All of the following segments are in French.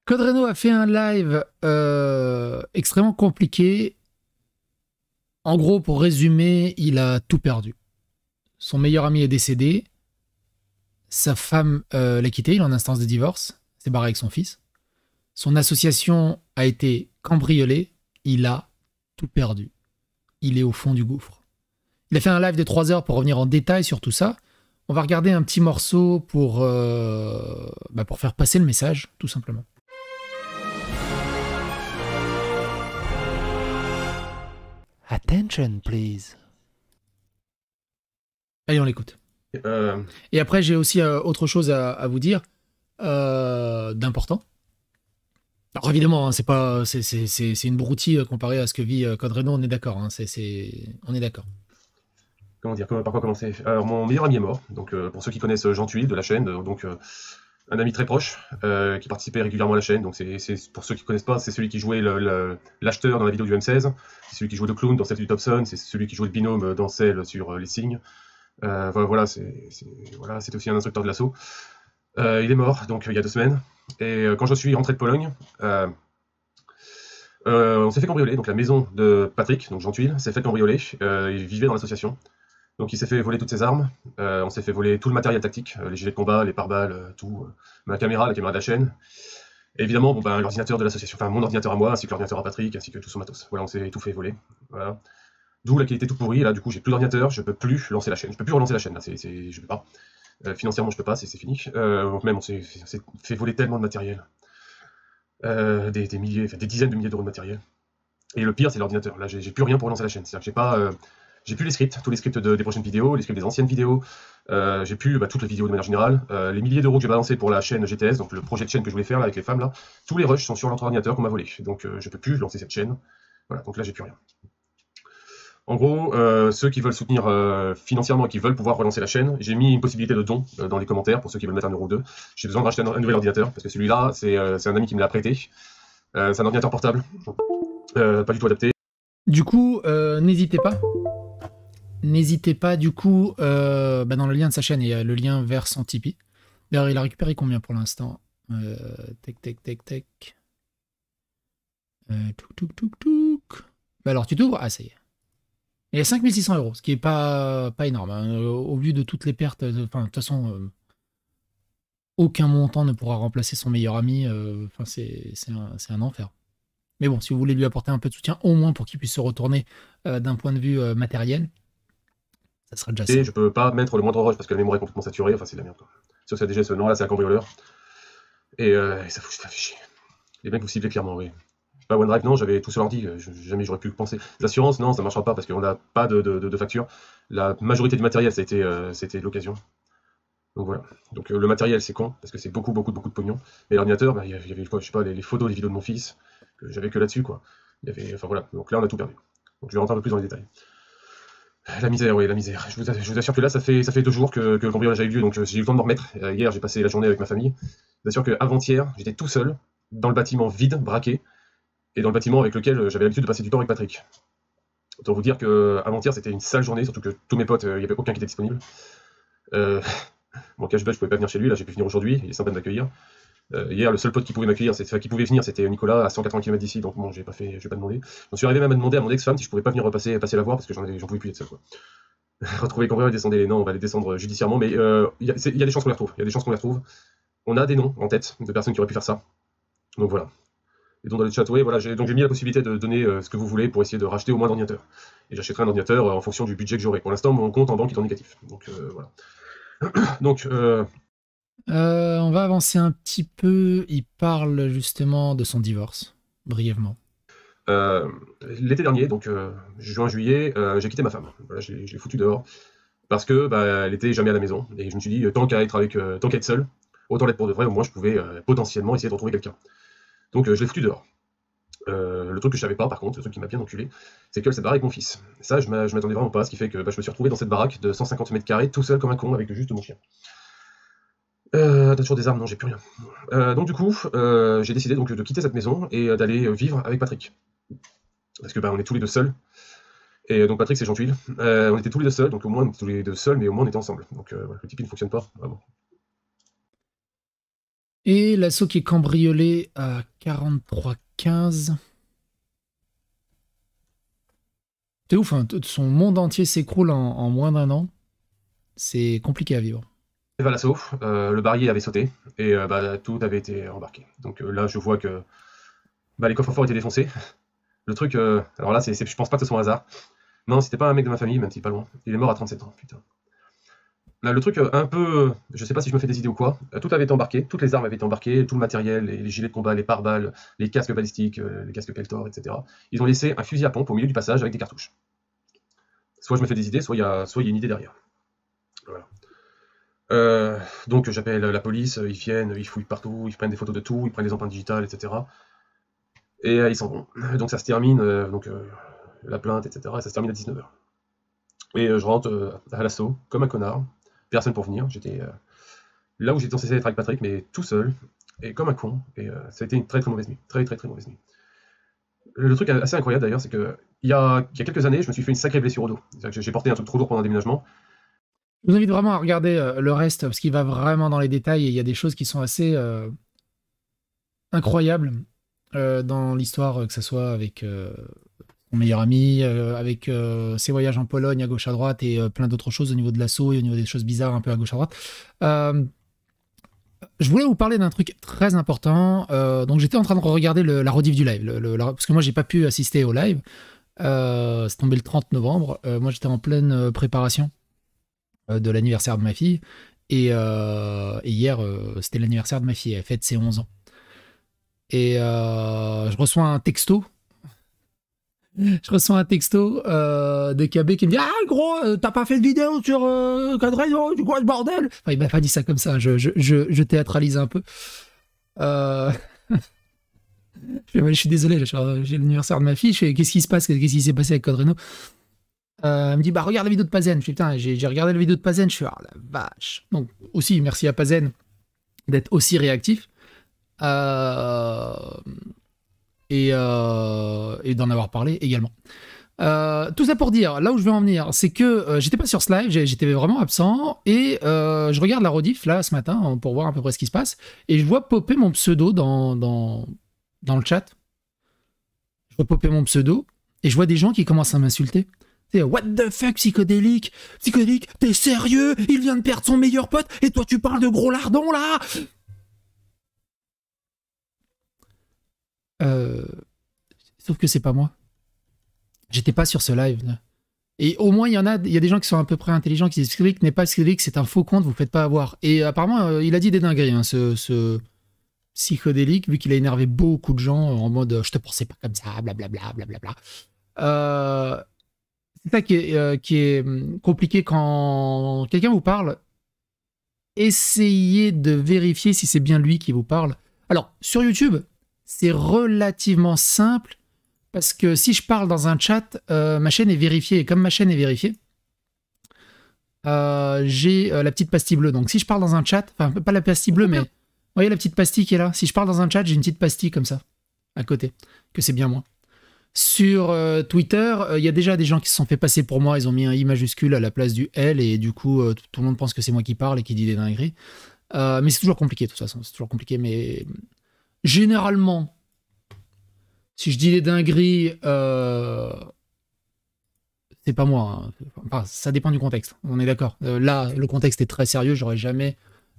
Code a fait un live extrêmement compliqué. En gros, pour résumer, il a tout perdu. Son meilleur ami est décédé. Sa femme l'a quitté, il est en instance de divorce. S'est barré avec son fils. Son association a été cambriolée. Il a tout perdu. Il est au fond du gouffre. Il a fait un live de 3 heures pour revenir en détail sur tout ça. On va regarder un petit morceau pour faire passer le message, tout simplement. Attention, please. Allez, on l'écoute. Et après, j'ai aussi autre chose à vous dire d'important. Alors évidemment, hein, c'est une broutille comparée à ce que vit Code Reno, on est d'accord. Hein, on est d'accord. Comment dire, par quoi commencer? Alors, mon meilleur ami est mort. Donc, pour ceux qui connaissent Jean Thuil de la chaîne, un ami très proche qui participait régulièrement à la chaîne. Donc, pour ceux qui ne connaissent pas, c'est celui qui jouait l'acheteur dans la vidéo du M16. C'est celui qui jouait le clown dans celle du Dobson. C'est celui qui jouait le binôme dans celle sur les signes. Voilà, c'était aussi un instructeur de l'assaut. Il est mort, donc il y a 2 semaines. Et quand je suis rentré de Pologne, on s'est fait cambrioler. Donc la maison de Patrick, donc Jean Thuil, s'est fait cambrioler. Il vivait dans l'association. Donc il s'est fait voler toutes ses armes. On s'est fait voler tout le matériel tactique, les gilets de combat, les pare-balles, tout. La caméra de la chaîne. Et évidemment, l'ordinateur de l'association, enfin mon ordinateur à moi, ainsi que l'ordinateur à Patrick, ainsi que tout son matos. Voilà, on s'est tout fait voler. Voilà. D'où la qualité toute pourrie. Et là, du coup, j'ai plus d'ordinateur, je peux plus lancer la chaîne. Je peux plus relancer la chaîne. Là, je peux pas. Financièrement, je peux pas, c'est fini. Même, on s'est fait voler tellement de matériel. Des dizaines de milliers d'euros de matériel. Et le pire, c'est l'ordinateur. Là, j'ai plus rien pour relancer la chaîne. C'est-à-dire que j'ai plus les scripts, tous les scripts des prochaines vidéos, les scripts des anciennes vidéos. J'ai plus toutes les vidéos de manière générale. Les milliers d'euros que j'ai balancés pour la chaîne GTS, donc le projet de chaîne que je voulais faire là, avec les femmes, là, tous les rushs sont sur notre ordinateur qu'on m'a volé. Donc, je peux plus lancer cette chaîne. Voilà, donc là, j'ai plus rien. En gros, ceux qui veulent soutenir financièrement et qui veulent pouvoir relancer la chaîne, j'ai mis une possibilité de don dans les commentaires pour ceux qui veulent mettre 1 euro ou 2. J'ai besoin de racheter un nouvel ordinateur parce que celui-là, c'est un ami qui me l'a prêté. C'est un ordinateur portable, pas du tout adapté. Du coup, n'hésitez pas. N'hésitez pas, du coup, dans le lien de sa chaîne, il y a le lien vers son Tipeee. D'ailleurs, il a récupéré combien pour l'instant? Tac. Touk. Alors, tu t'ouvres? Ah, ça y est. Il y a 5600 €, ce qui est pas énorme. Hein. Au vu de toutes les pertes, de toute façon, aucun montant ne pourra remplacer son meilleur ami. C'est un enfer. Mais bon, si vous voulez lui apporter un peu de soutien, au moins pour qu'il puisse se retourner d'un point de vue matériel, ça sera déjà ça. Et je peux pas mettre le moindre rush parce que la mémoire est complètement saturée. Enfin, c'est de la merde. Sur ça, déjà, non, là, c'est un cambrioleur. Et ça fait chier. Les mecs vous ciblez clairement, oui. Pas OneDrive, non, j'avais tout sur l'ordi, jamais j'aurais pu penser. Les assurances, non, ça marchera pas parce qu'on n'a pas de facture. La majorité du matériel, c'était de l'occasion. Donc voilà. Donc le matériel, c'est con, parce que c'est beaucoup de pognon. Mais l'ordinateur, il y avait quoi, je sais pas, les photos, les vidéos de mon fils, que j'avais que là-dessus, quoi. Enfin voilà, donc là, on a tout perdu. Donc je vais rentrer un peu plus dans les détails. La misère, oui, la misère. Je vous assure que là, ça fait 2 jours que le cambriolage a eu lieu, donc j'ai eu le temps de me remettre. Hier, j'ai passé la journée avec ma famille. Je vous assure qu'avant-hier, j'étais tout seul, dans le bâtiment vide, braqué, et dans le bâtiment avec lequel j'avais l'habitude de passer du temps avec Patrick. Autant vous dire qu'avant-hier, c'était une sale journée, surtout que tous mes potes, il n'y avait aucun qui était disponible. Mon cashback, je pouvais pas venir chez lui, là j'ai pu venir aujourd'hui, il est sympa de m'accueillir. Hier, le seul pote qui pouvait m'accueillir, qui pouvait venir, c'était Nicolas, à 180 km d'ici, donc bon, j'ai pas demandé. Je suis arrivé même à demander à mon ex-femme si je pouvais pas venir passer la voir, parce que j'en pouvais plus d'être seul, quoi. Retrouver les cambrioleurs et descendre les noms, on va les descendre judiciairement, mais il y a des chances qu'on les retrouve. Il y a des chances qu'on les retrouve. On a des noms en tête de personnes qui auraient pu faire ça. Donc voilà. Et donc dans le chat, ouais, voilà, j'ai mis la possibilité de donner ce que vous voulez pour essayer de racheter au moins d'ordinateurs. Et j'achèterai un ordinateur en fonction du budget que j'aurai. Pour l'instant, mon compte en banque est en négatif. Donc voilà. Donc on va avancer un petit peu. Il parle justement de son divorce, brièvement. L'été dernier, donc juin-juillet, j'ai quitté ma femme. Voilà, je l'ai foutue dehors parce que elle était jamais à la maison. Et je me suis dit, tant qu'à être seul, autant l'être pour de vrai. Au moins, je pouvais potentiellement essayer de retrouver quelqu'un. Donc je l'ai foutue dehors. Le truc que je savais pas, par contre, le truc qui m'a bien enculé, c'est qu'elle s'est barrée avec mon fils. Ça, je m'attendais vraiment pas, ce qui fait que je me suis retrouvé dans cette baraque de 150 mètres carrés, tout seul comme un con, avec juste mon chien. T'as toujours des armes? Non, j'ai plus rien. Donc du coup, j'ai décidé donc de quitter cette maison et d'aller vivre avec Patrick. Parce que on est tous les deux seuls. Et donc Patrick, c'est Jean Thuil. On était tous les deux seuls, donc au moins on était tous les deux seuls, mais au moins on était ensemble. Donc le Tipeee ne fonctionne pas, vraiment. Et l'assaut qui est cambriolé à 43,15. C'est ouf, hein, son monde entier s'écroule en moins d'un an. C'est compliqué à vivre. Vers l'assaut, le barillet avait sauté et tout avait été embarqué. Donc là, je vois que les coffres-forts étaient défoncés. Le truc, alors là, je pense pas que ce soit un hasard. Non, c'était pas un mec de ma famille, même si pas loin. Il est mort à 37 ans, putain. Là, le truc un peu, je sais pas si je me fais des idées ou quoi, tout avait été embarqué, toutes les armes avaient été embarquées, tout le matériel, les gilets de combat, les pare-balles, les casques balistiques, les casques Peltor, etc. Ils ont laissé un fusil à pompe au milieu du passage avec des cartouches. Soit je me fais des idées, soit il y a une idée derrière. Voilà. Donc j'appelle la police, ils viennent, ils fouillent partout, ils prennent des photos de tout, ils prennent les empreintes digitales, etc. Et ils s'en vont. Donc ça se termine, la plainte, etc. Et ça se termine à 19h. Et je rentre à l'assaut, comme un connard, personne pour venir. J'étais là où j'étais censé être avec Patrick, mais tout seul, et comme un con. Et ça a été une très très mauvaise nuit. Très très très mauvaise nuit. Le truc assez incroyable d'ailleurs, c'est que il y a quelques années, je me suis fait une sacrée blessure au dos. J'ai porté un truc trop lourd pendant un déménagement. Je vous invite vraiment à regarder le reste, parce qu'il va vraiment dans les détails, et il y a des choses qui sont assez incroyables dans l'histoire, que ce soit avec son meilleur ami, avec ses voyages en Pologne à gauche à droite, et plein d'autres choses au niveau de l'assaut, et au niveau des choses bizarres un peu à gauche à droite. Je voulais vous parler d'un truc très important. Donc j'étais en train de regarder la rediff du live, parce que moi j'ai pas pu assister au live. C'est tombé le 30 novembre. Moi j'étais en pleine préparation de l'anniversaire de ma fille. Et hier, c'était l'anniversaire de ma fille. Elle fête ses 11 ans. Et je reçois un texto. De KB qui me dit « Ah gros, t'as pas fait de vidéo sur Cadreno, du quoi ce bordel ?» Enfin, il m'a pas dit ça comme ça, je théâtralise un peu. Je suis désolé, j'ai l'anniversaire de ma fille, qu'est-ce qui se passe, qu'est-ce qui s'est passé avec Cadreno? Elle me dit « Bah regarde la vidéo de Pazen ». Je dis « Putain, j'ai regardé la vidéo de Pazen », je suis « Ah la vache ». Donc aussi, merci à Pazen d'être aussi réactif. Et d'en avoir parlé également. Tout ça pour dire, là où je veux en venir, c'est que j'étais pas sur ce live, j'étais vraiment absent, et je regarde la rediff là ce matin pour voir à peu près ce qui se passe, et je vois popper mon pseudo dans le chat. Je vois popper mon pseudo, et je vois des gens qui commencent à m'insulter. C'est what the fuck, psychédélique, t'es sérieux? Il vient de perdre son meilleur pote, et toi tu parles de gros lardons là? Sauf que c'est pas moi. J'étais pas sur ce live là. Et au moins il y a des gens qui sont à peu près intelligents qui disent que n'est pas psychédélique, c'est un faux compte, vous faites pas avoir. Et apparemment il a dit des dingueries, hein, ce psychédélique, vu qu'il a énervé beaucoup de gens en mode je te pensais pas comme ça, blablabla, blablabla. C'est ça qui est compliqué quand quelqu'un vous parle. Essayez de vérifier si c'est bien lui qui vous parle. Alors sur YouTube, c'est relativement simple. Parce que si je parle dans un chat, ma chaîne est vérifiée. Et comme ma chaîne est vérifiée, j'ai la petite pastille bleue. Donc si je parle dans un chat, enfin pas la pastille bleue, mais vous voyez la petite pastille qui est là. Si je parle dans un chat, j'ai une petite pastille comme ça, à côté, que c'est bien moi. Sur Twitter, il y a déjà des gens qui se sont fait passer pour moi. Ils ont mis un I majuscule à la place du L. Et du coup, tout le monde pense que c'est moi qui parle et qui dit des dingueries. Mais c'est toujours compliqué, de toute façon. C'est toujours compliqué, mais généralement... Si je dis des dingueries, c'est pas moi. Hein. Enfin, ça dépend du contexte. On est d'accord. Là, le contexte est très sérieux. J'aurais jamais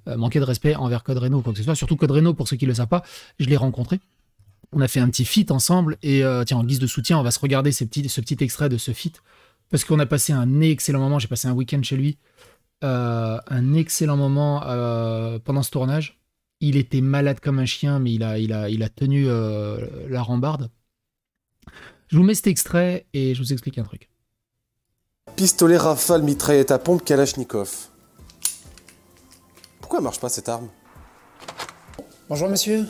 manqué de respect envers Cadreno ou quoi que ce soit. Surtout Cadreno, pour ceux qui ne le savent pas, je l'ai rencontré. On a fait un petit feat ensemble. Et tiens, en guise de soutien, on va se regarder ce petit extrait de ce feat. Parce qu'on a passé un excellent moment. J'ai passé un week-end chez lui. Un excellent moment pendant ce tournage. Il était malade comme un chien, mais il a tenu la rambarde. Je vous mets cet extrait et je vous explique un truc. Pistolet rafale, mitraillette à pompe, Kalachnikov. Pourquoi elle marche pas cette arme? Bonjour monsieur.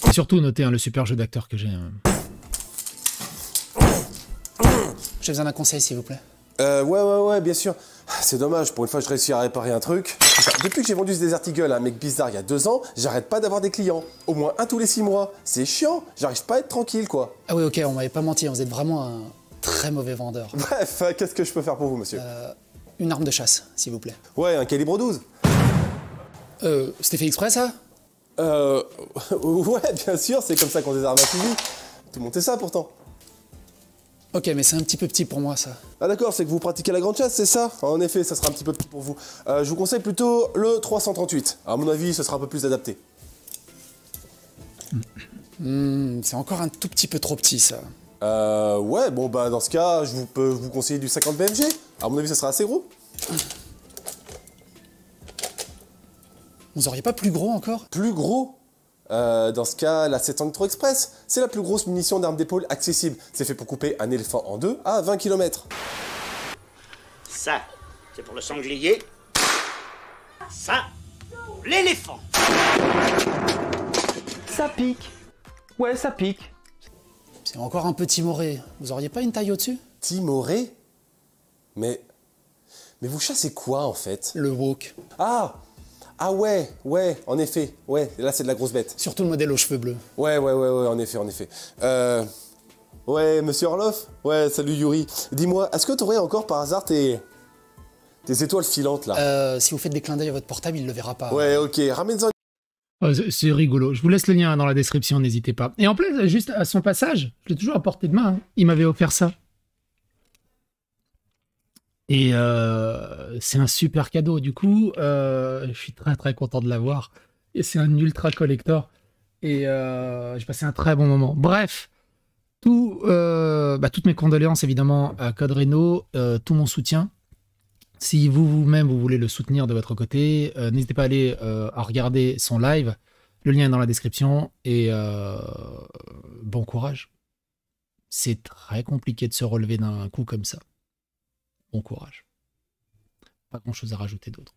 Et surtout, notez le super jeu d'acteur que j'ai. J'ai besoin d'un conseil, s'il vous plaît. Ouais, bien sûr. C'est dommage, pour une fois je réussis à réparer un truc. Depuis que j'ai vendu ce Desert Eagle à un mec bizarre il y a 2 ans, j'arrête pas d'avoir des clients. Au moins un tous les 6 mois. C'est chiant, j'arrive pas à être tranquille quoi. Ah oui, ok, on m'avait pas menti, vous êtes vraiment un très mauvais vendeur. Bref, qu'est-ce que je peux faire pour vous, monsieur? une arme de chasse, s'il vous plaît. Ouais, un calibre 12. C'était fait exprès, ça? Ouais, bien sûr, c'est comme ça qu'on désarme un fusil. Tout monter ça pourtant. Ok, mais c'est un petit peu petit pour moi, ça. Ah d'accord, c'est que vous pratiquez la grande chasse, c'est ça? En effet, ça sera un petit peu petit pour vous. Je vous conseille plutôt le 338. À mon avis, ce sera un peu plus adapté. C'est encore un tout petit peu trop petit, ça. Ouais, bon bah dans ce cas, je peux vous conseiller du 50 BMG. À mon avis, ça sera assez gros. Vous auriez pas plus gros encore? Plus gros? Dans ce cas, la 700 Nitro Express, c'est la plus grosse munition d'arme d'épaule accessible. C'est fait pour couper un éléphant en deux à 20 km. Ça, c'est pour le sanglier. Ça, l'éléphant. Ça pique. Ouais, ça pique. C'est encore un peu timoré. Vous auriez pas une taille au-dessus? Timoré? Mais vous chassez quoi en fait? Le wok. Ah ouais, en effet, ouais, là c'est de la grosse bête. Surtout le modèle aux cheveux bleus. Ouais, en effet. Ouais, monsieur Orloff? Ouais, salut Yuri. Dis-moi, est-ce que t'aurais encore par hasard tes étoiles filantes là? Si vous faites des clins d'œil à votre portable, il le verra pas. Ouais, ok, ramène-en. C'est rigolo. Je vous laisse le lien dans la description, n'hésitez pas. Et en plus, juste à son passage, je l'ai toujours à portée de main. Hein. Il m'avait offert ça. Et c'est un super cadeau. Du coup, je suis très très content de l'avoir. Et c'est un ultra collector. Et j'ai passé un très bon moment. Bref, toutes mes condoléances évidemment à Code Reno, tout mon soutien. Si vous-même vous voulez le soutenir de votre côté, n'hésitez pas à aller à regarder son live. Le lien est dans la description. Et bon courage. C'est très compliqué de se relever d'un coup comme ça. Bon courage. Pas grand chose à rajouter d'autre.